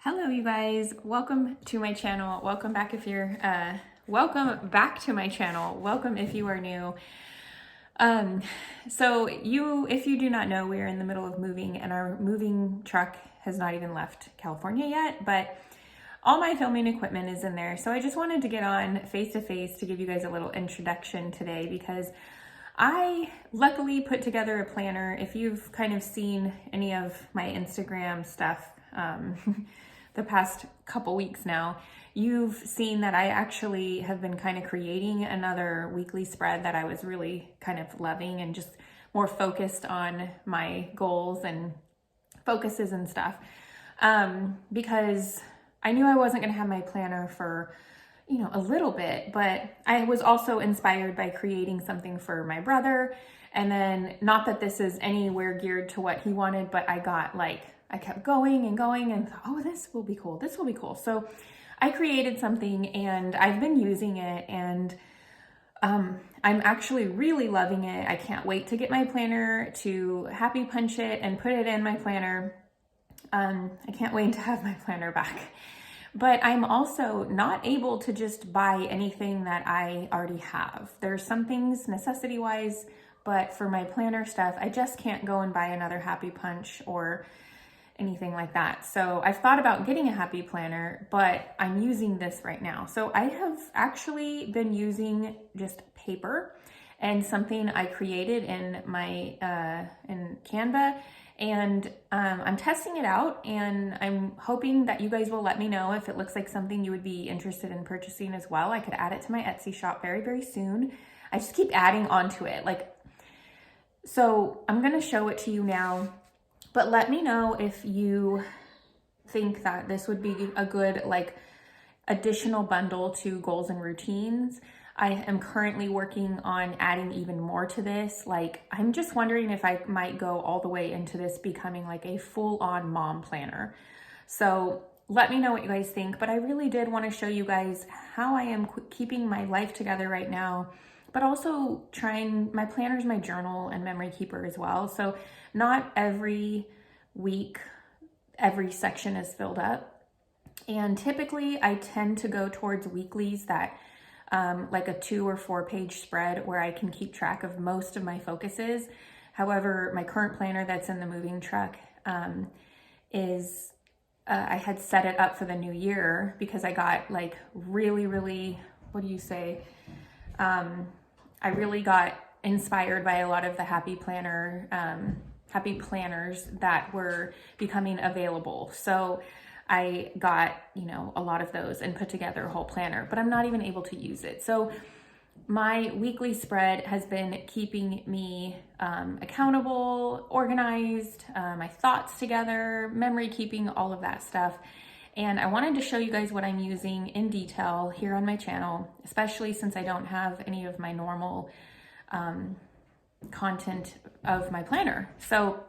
Hello, you guys. Welcome to my channel. Welcome back if you're, welcome back to my channel. Welcome if you are new. If you do not know, we are in the middle of moving and our moving truck has not even left California yet, but all my filming equipment is in there. So I just wanted to get on face to face to give you guys a little introduction today because I luckily put together a planner. If you've kind of seen any of my Instagram stuff, the past couple weeks now, you've seen that I actually have been kind of creating another weekly spread that I was really kind of loving and just more focused on my goals and focuses and stuff. Because I knew I wasn't going to have my planner for, a little bit, but I was also inspired by creating something for my brother. And then not that this is anywhere geared to what he wanted, but I kept going and going and thought, oh, this will be cool. This will be cool. So I created something and I've been using it and I'm actually really loving it. I can't wait to get my planner to happy punch it and put it in my planner. I can't wait to have my planner back. But I'm also not able to just buy anything that I already have. There's some things necessity-wise, but for my planner stuff, I just can't go and buy another Happy Punch or anything like that. So I've thought about getting a Happy Planner, but I'm using this right now. So I have actually been using just paper and something I created in my in Canva, and I'm testing it out and I'm hoping that you guys will let me know if it looks like something you would be interested in purchasing as well. I could add it to my Etsy shop very, very soon. I just keep adding onto it. So I'm gonna show it to you now, but let me know if you think that this would be a good additional bundle to goals and routines. I am currently working on adding even more to this. I'm just wondering if I might go all the way into this becoming a full-on mom planner. So let me know what you guys think, but I really did want to show you guys how I am keeping my life together right now, but also my planner's my journal and memory keeper as well. So not every week, every section is filled up. And typically I tend to go towards weeklies that like a 2 or 4 page spread where I can keep track of most of my focuses. However, my current planner that's in the moving truck is, I had set it up for the new year because I got really, what do you say? I really got inspired by a lot of the happy planners that were becoming available. So I got, a lot of those and put together a whole planner, but I'm not even able to use it. So my weekly spread has been keeping me accountable, organized, my thoughts together, memory keeping, all of that stuff. And I wanted to show you guys what I'm using in detail here on my channel, especially since I don't have any of my normal content of my planner. So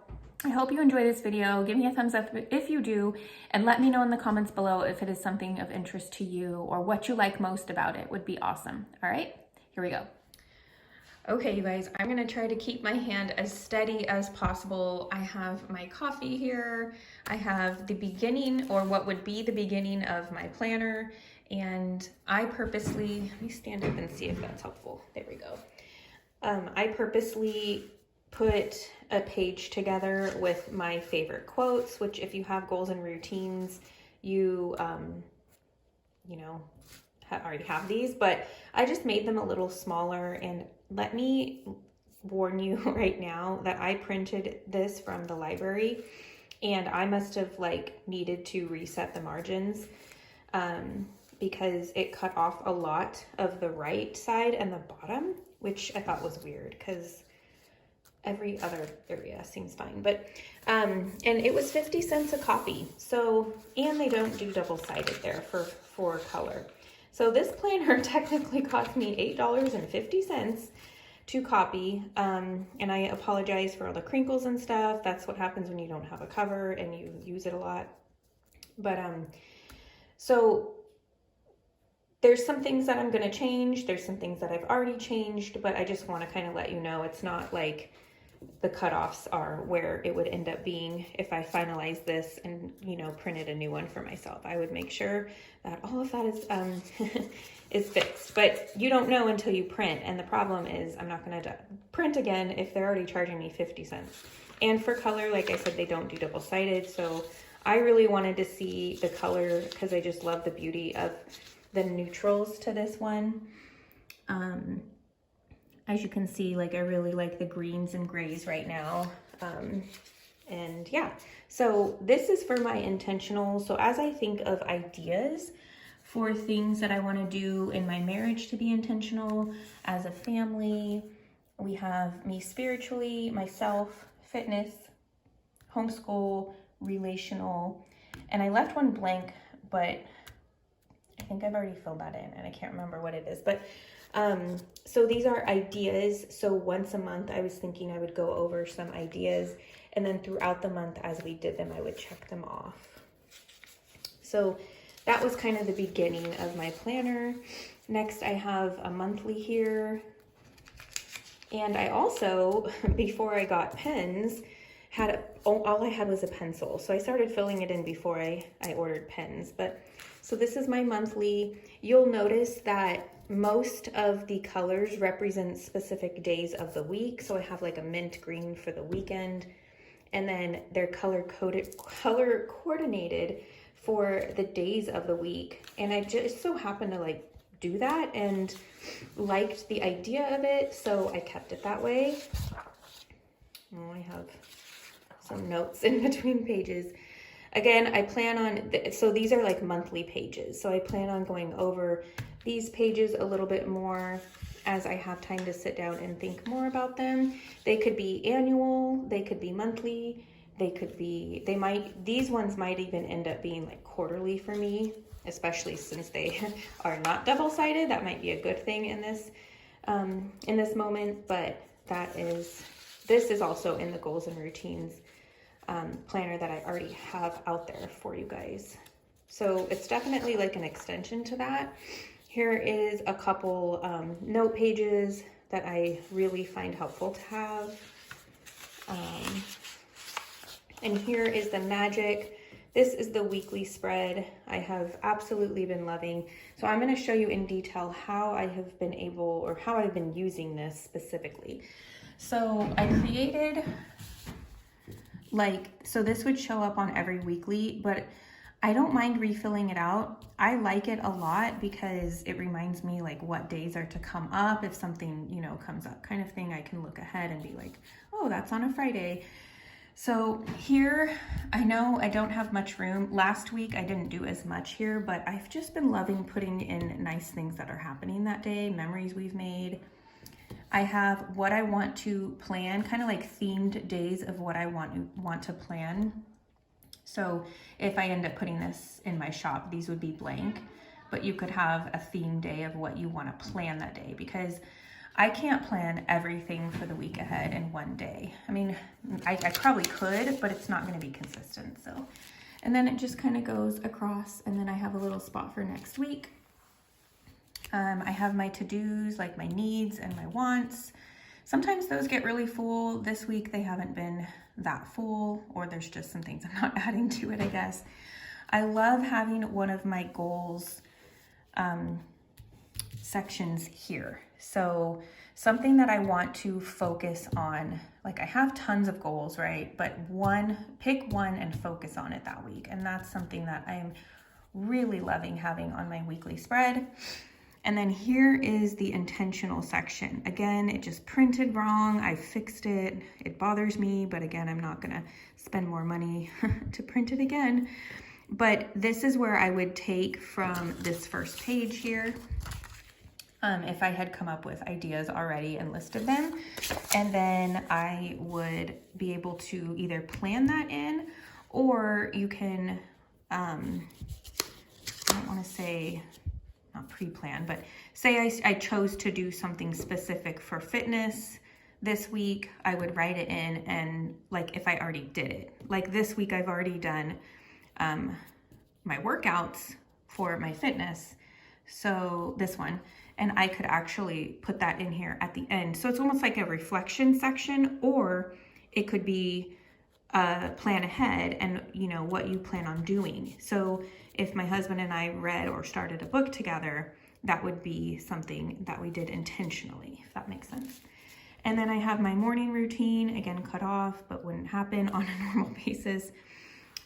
I hope you enjoy this video. Give me a thumbs up if you do, and let me know in the comments below if it is something of interest to you or what you like most about it. Would be awesome. All right, here we go. Okay, you guys, I'm gonna try to keep my hand as steady as possible. I have my coffee here. I have the beginning, or what would be the beginning of my planner, and I purposely, let me stand up and see if that's helpful. There we go. I purposely put a page together with my favorite quotes, which if you have goals and routines, you already have these, but I just made them a little smaller. And let me warn you right now that I printed this from the library and I must have needed to reset the margins because it cut off a lot of the right side and the bottom, which I thought was weird because every other area seems fine. But and it was 50 cents a copy. So, and they don't do double-sided there for color. So this planner technically cost me $8.50 to copy. And I apologize for all the crinkles and stuff. That's what happens when you don't have a cover and you use it a lot. But so there's some things that I'm gonna change. There's some things that I've already changed, but I just wanna kind of let you know it's not the cutoffs are where it would end up being if I finalize this and, you know, printed a new one for myself. I would make sure that all of that is is fixed, but you don't know until you print. And the problem is I'm not going to print again if they're already charging me 50 cents. And for color, like I said, they don't do double-sided. So I really wanted to see the color because I just love the beauty of the neutrals to this one. As you can see, like I really like the greens and grays right now. And yeah, so this is for my intentional. So as I think of ideas for things that I want to do in my marriage to be intentional, as a family, we have me spiritually, myself, fitness, homeschool, relational, and I left one blank, but I think I've already filled that in and I can't remember what it is, but so these are ideas. So once a month I was thinking I would go over some ideas, and then throughout the month as we did them, I would check them off. So that was kind of the beginning of my planner. Next I have a monthly here. And I also, before I got pens, all I had was a pencil. So I started filling it in before I ordered pens. But so this is my monthly. You'll notice that most of the colors represent specific days of the week. So I have like a mint green for the weekend, and then they're color coordinated for the days of the week. And I just so happened to like do that and liked the idea of it, so I kept it that way. Oh, I have some notes in between pages. Again, I plan on, so these are like monthly pages, so I plan on going over these pages a little bit more as I have time to sit down and think more about them. They could be annual, they could be monthly, these ones might even end up being like quarterly for me, especially since they are not double-sided. That might be a good thing in this moment, but this is also in the goals and routines planner that I already have out there for you guys. So it's definitely like an extension to that. Here is a couple note pages that I really find helpful to have. And here is the magic. This is the weekly spread I have absolutely been loving. So I'm going to show you in detail how I have been able, or how I've been using this specifically. So I created so this would show up on every weekly, but I don't mind refilling it out. I like it a lot because it reminds me like what days are to come up. If something, you know, comes up kind of thing, I can look ahead and be like, oh, that's on a Friday. So here, I know I don't have much room. Last week I didn't do as much here, but I've just been loving putting in nice things that are happening that day, memories we've made. I have what I want to plan, kind of like themed days of what I want to plan. So if I end up putting this in my shop, these would be blank, but you could have a theme day of what you want to plan that day, because I can't plan everything for the week ahead in one day. I mean, I probably could, but it's not going to be consistent. So, and then it just kind of goes across, and then I have a little spot for next week. I have my to-dos, like my needs and my wants. Sometimes those get really full. This week they haven't been that full, or there's just some things I'm not adding to it, I guess. I love having one of my goals sections here. So something that I want to focus on, like I have tons of goals, right? But pick one and focus on it that week. And that's something that I'm really loving having on my weekly spread. And then here is the intentional section. Again, it just printed wrong. I fixed it. It bothers me, but again, I'm not gonna spend more money to print it again. But this is where I would take from this first page here, if I had come up with ideas already and listed them. And then I would be able to either plan that in, or you can, I don't wanna say, not pre-plan, but say I chose to do something specific for fitness this week, I would write it in, and like if I already did it. Like this week I've already done my workouts for my fitness. So this one, and I could actually put that in here at the end. So it's almost like a reflection section, or it could be plan ahead and what you plan on doing. So if my husband and I read or started a book together, that would be something that we did intentionally, if that makes sense. And then I have my morning routine, again, cut off, but wouldn't happen on a normal basis.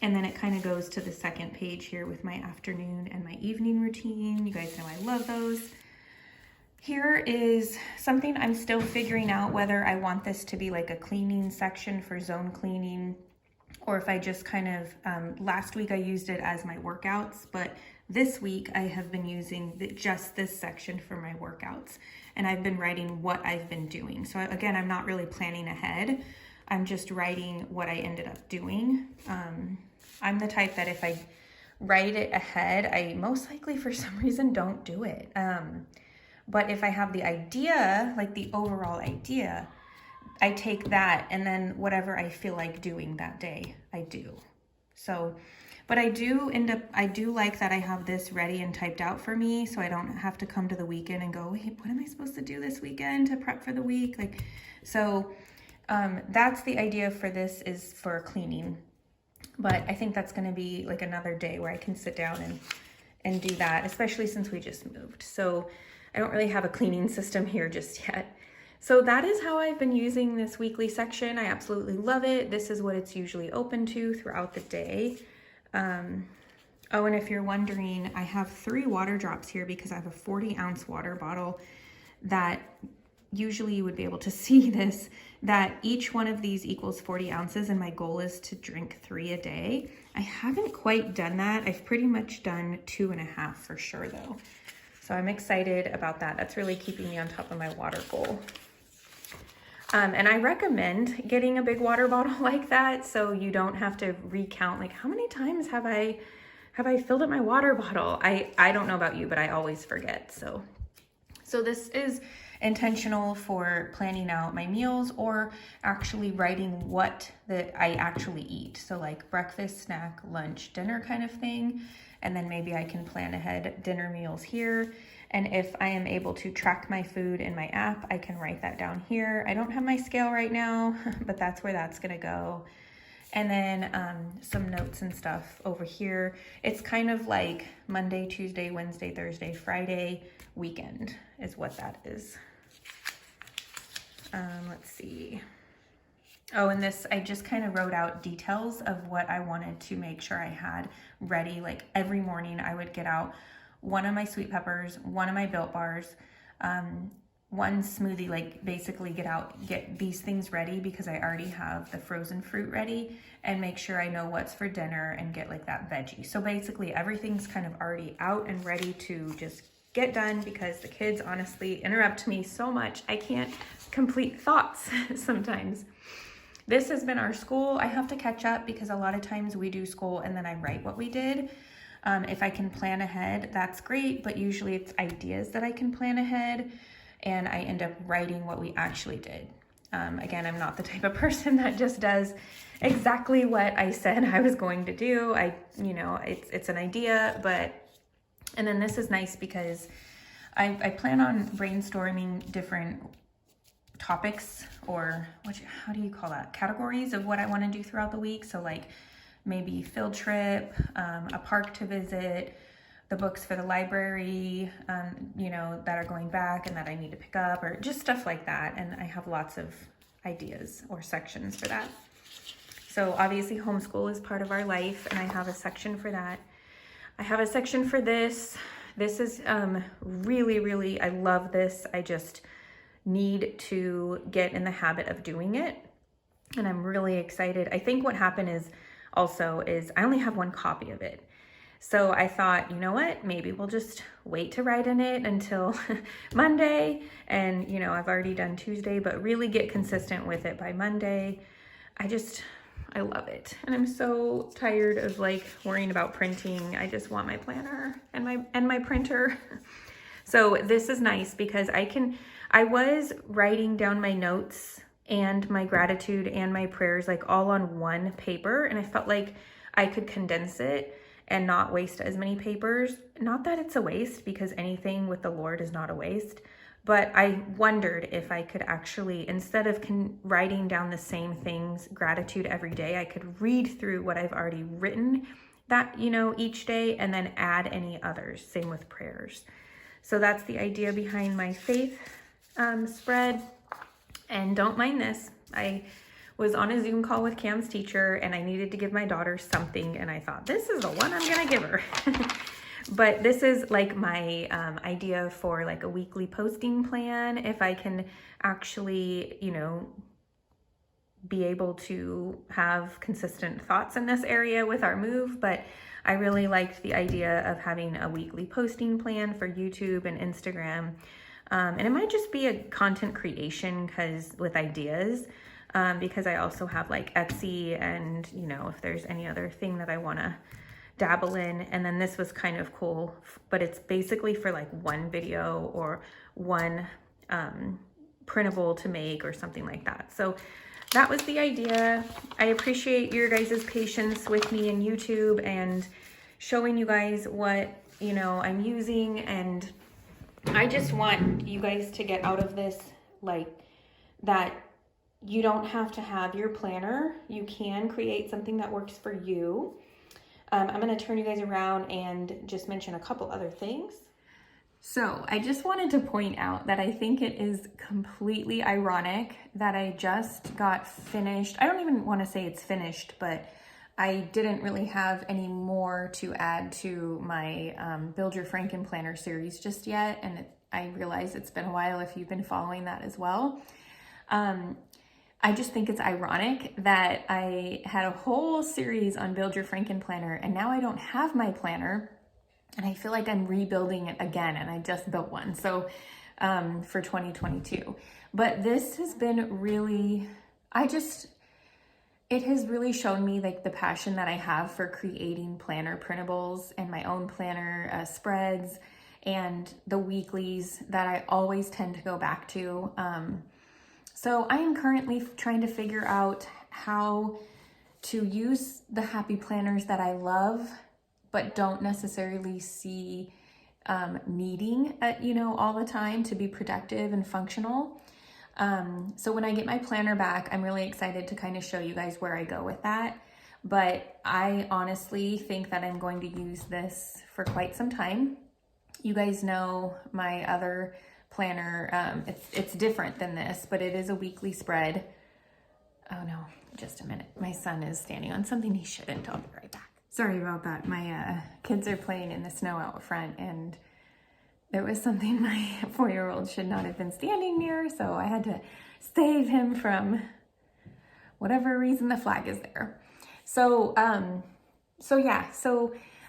And then it kind of goes to the second page here with my afternoon and my evening routine. You guys know I love those. Here is something I'm still figuring out, whether I want this to be like a cleaning section for zone cleaning, or if I just kind of, last week I used it as my workouts, but this week I have been using just this section for my workouts. And I've been writing what I've been doing. So again, I'm not really planning ahead. I'm just writing what I ended up doing. I'm the type that if I write it ahead, I most likely for some reason don't do it. But if I have the idea, like the overall idea, I take that, and then whatever I feel like doing that day, I do. So, but I do like that I have this ready and typed out for me, so I don't have to come to the weekend and go, wait, what am I supposed to do this weekend to prep for the week? That's the idea for this, is for cleaning. But I think that's gonna be like another day where I can sit down and do that, especially since we just moved. So I don't really have a cleaning system here just yet. So that is how I've been using this weekly section. I absolutely love it. This is what it's usually open to throughout the day. Oh, and if you're wondering, I have 3 water drops here because I have a 40-ounce water bottle that usually you would be able to see this, that each one of these equals 40 ounces, and my goal is to drink 3 a day. I haven't quite done that. I've pretty much done 2.5 for sure though. So I'm excited about that. That's really keeping me on top of my water goal. And I recommend getting a big water bottle like that, so you don't have to recount, like, how many times have I filled up my water bottle? I don't know about you, but I always forget. So this is intentional for planning out my meals, or actually writing what I actually eat. So like breakfast, snack, lunch, dinner kind of thing. And then maybe I can plan ahead dinner meals here. And if I am able to track my food in my app, I can write that down here. I don't have my scale right now, but that's where that's gonna go. And then some notes and stuff over here. It's kind of like Monday, Tuesday, Wednesday, Thursday, Friday, weekend is what that is. Let's see. Oh, and this, I just kind of wrote out details of what I wanted to make sure I had ready. Like every morning I would get out one of my sweet peppers, one of my Built Bars, one smoothie, like basically get these things ready because I already have the frozen fruit ready, and make sure I know what's for dinner and get like that veggie. So basically everything's kind of already out and ready to just get done, because the kids honestly interrupt me so much. I can't complete thoughts sometimes. This has been our school. I have to catch up because a lot of times we do school and then I write what we did. If I can plan ahead, that's great, but usually it's ideas that I can plan ahead and I end up writing what we actually did. Again, I'm not the type of person that just does exactly what I said I was going to do. It's an idea, and then this is nice because I plan on brainstorming different topics, or how do you call that? Categories of what I want to do throughout the week. So like maybe field trip, a park to visit, the books for the library, that are going back and that I need to pick up, or just stuff like that. And I have lots of ideas or sections for that. So obviously homeschool is part of our life, and I have a section for that. I have a section for this. This is really, really, I love this. I just need to get in the habit of doing it, and I'm really excited. I think what happened is I only have 1 copy of it. So I thought, you know what, maybe we'll just wait to write in it until Monday. And, I've already done Tuesday, but really get consistent with it by Monday. I love it. And I'm so tired of like worrying about printing. I just want my planner and my printer. So this is nice because I was writing down my notes and my gratitude and my prayers like all on one paper, and I felt like I could condense it and not waste as many papers. Not that it's a waste, because anything with the Lord is not a waste, but I wondered if I could actually, instead of writing down the same things, gratitude every day, I could read through what I've already written that, you know, each day, and then add any others. Same with prayers. So that's the idea behind my faith spread. And don't mind this. I was on a Zoom call with Cam's teacher, and I needed to give my daughter something, and I thought, this is the one I'm gonna give her. But this is like my idea for like a weekly posting plan, if I can actually, you know, be able to have consistent thoughts in this area with our move. But I really liked the idea of having a weekly posting plan for YouTube and Instagram. And it might just be a content creation with ideas, because I also have like Etsy, and, you know, if there's any other thing that I want to dabble in. And then this was kind of cool, but it's basically for like one video or one printable to make or something like that. So that was the idea. I appreciate your guys' patience with me in YouTube and showing you guys what, you know, I'm using. And I just want you guys to get out of this, like, that you don't have to have your planner. You can create something that works for you. I'm going to turn you guys around and just mention a couple other things. So I just wanted to point out that I think it is completely ironic that I just got finished. I don't even want to say it's finished, but I didn't really have any more to add to my Build Your Frankenplanner series just yet. And I realize it's been a while if you've been following that as well. I just think it's ironic that I had a whole series on Build Your Frankenplanner, and now I don't have my planner, and I feel like I'm rebuilding it again, and I just built one, so for 2022. But this has been really, it has really shown me like the passion that I have for creating planner printables and my own planner spreads and the weeklies that I always tend to go back to. So I am currently trying to figure out how to use the happy planners that I love, but don't necessarily see needing, you know, all the time to be productive and functional. So when I get my planner back, I'm really excited to kind of show you guys where I go with that. But I honestly think that I'm going to use this for quite some time. You guys know my other planner, it's different than this, but it is a weekly spread. Oh no, just a minute. My son is standing on something he shouldn't. I'll be right back. Sorry about that. My kids are playing in the snow out front, and there was something my 4-year-old should not have been standing near, so I had to save him from whatever reason the flag is there. So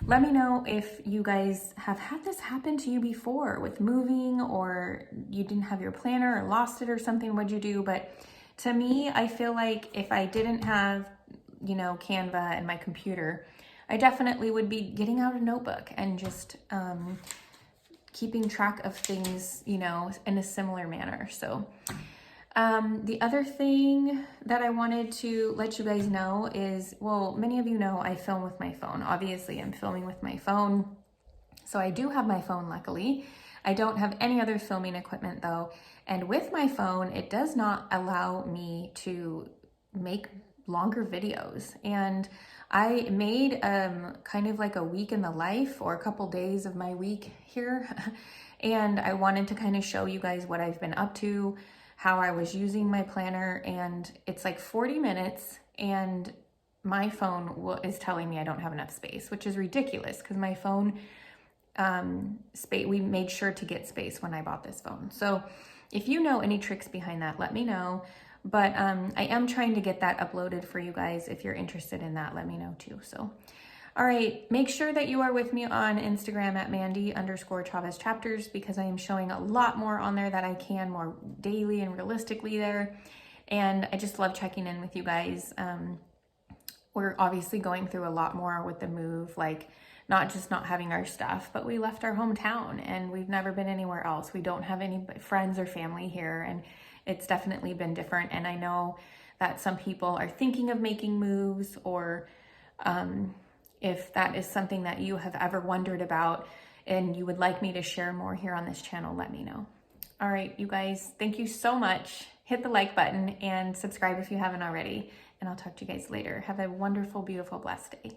let me know if you guys have had this happen to you before with moving, or you didn't have your planner or lost it or something. What'd you do? But to me, I feel like if I didn't have, you know, Canva and my computer, I definitely would be getting out a notebook and just keeping track of things, you know, in a similar manner. So the other thing that I wanted to let you guys know is, well, many of you know I film with my phone. Obviously, I'm filming with my phone. So I do have my phone, luckily. I don't have any other filming equipment though. And with my phone, it does not allow me to make longer videos. And I made kind of like a week in the life, or a couple days of my week here. And I wanted to kind of show you guys what I've been up to, how I was using my planner, and it's like 40 minutes, and my phone is telling me I don't have enough space, which is ridiculous because my phone, we made sure to get space when I bought this phone. So if you know any tricks behind that, let me know. But I am trying to get that uploaded for you guys. If you're interested in that, let me know too. So, all right, make sure that you are with me on Instagram at Mandy_Chavez Chapters, because I am showing a lot more on there that I can more daily and realistically there. And I just love checking in with you guys. We're obviously going through a lot more with the move, like not just not having our stuff, but we left our hometown and we've never been anywhere else. We don't have any friends or family here, and it's definitely been different. And I know that some people are thinking of making moves, or If that is something that you have ever wondered about and you would like me to share more here on this channel, let me know. All right, you guys, thank you so much. Hit the like button and subscribe if you haven't already, and I'll talk to you guys later. Have a wonderful, beautiful, blessed day.